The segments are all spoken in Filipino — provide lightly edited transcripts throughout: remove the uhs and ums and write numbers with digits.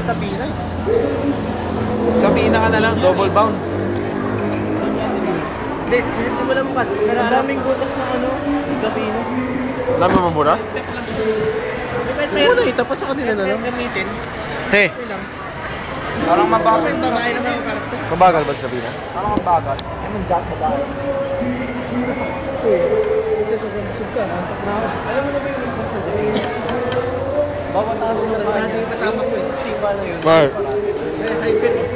sa Pina. Sa Pina ka na lang, double bound. Hindi, simulan mo kasi. Maraming butas ng ano, sa Pina. Alam mo mamura? Muna itapat sa kanila na lang. Gamitin. Hey! Parang mabagal. Babae naman yung karakter. Mabagal ba sa Pina? Parang mabagal. Anong jack mabagal? Ito sa kunsog ka. Antak na ako. Alam mo na ba yung nagpunta dyan? Bawat ako sa naman. Natin yung kasama ko eh. Sipa na yun. Mark. Hyper eh.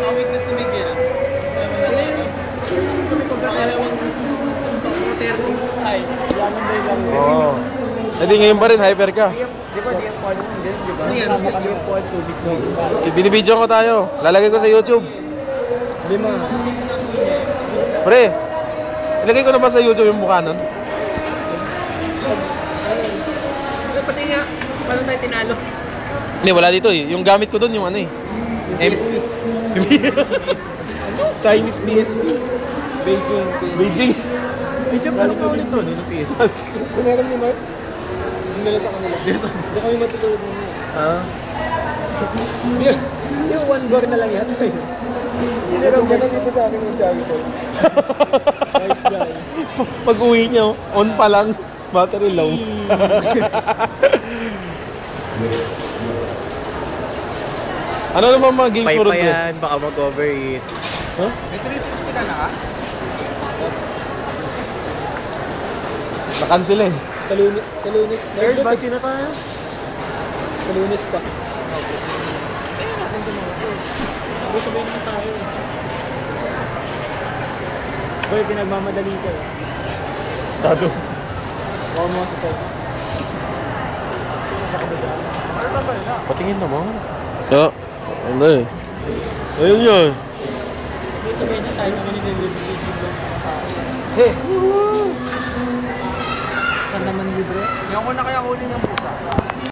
Ang weakness na may gira. Ano yun? Kami pagkakarawang 30. Ay, yan ang day lang. Oo. Hindi ngayon pa rin, hyper ka. Di ba, di ang pod mo din, di ba? Kasama kami yung pod, tubig na. Binibidyo ko tayo. Lalagay ko sa YouTube. Lima. Pre, ilagay ko na ba sa YouTube yung mukha nun? Pati nga, paano tayo tinalo? Hindi, wala dito eh. Yung gamit ko dun, yung ano eh. PSP. Chinese PSP. Beijing. Beijing. Beijing, paano pa ulit to? Nino PSP. Kinaram ni Mark? Hindi nila sa kanila. Hindi kami matutulog mo niya. Ah? Yung one bar na lang yata yun. Pero ganun dito sa akin yung Jolly Boy. Nice guy. Pag uwi niya, on pa lang. Battery low. Ano naman mga games mo rin? Paypayan, baka mag-overeat. Huh? May 350 ka na ka? Na-cancel eh. Sa lunes. Third batch na tayo? Sa lunes pa. Ayun natin ito. Sabay naman tayo. Boy, pinagmamadali ka eh. Tado. Baka mo sa tayo. Patingin naman. Oo. Ano eh. Ayun yun. Hindi sabay na sa'yo naman yung libre sa akin. Hey! Saan naman libre? Yung ko na kaya huli ng puta.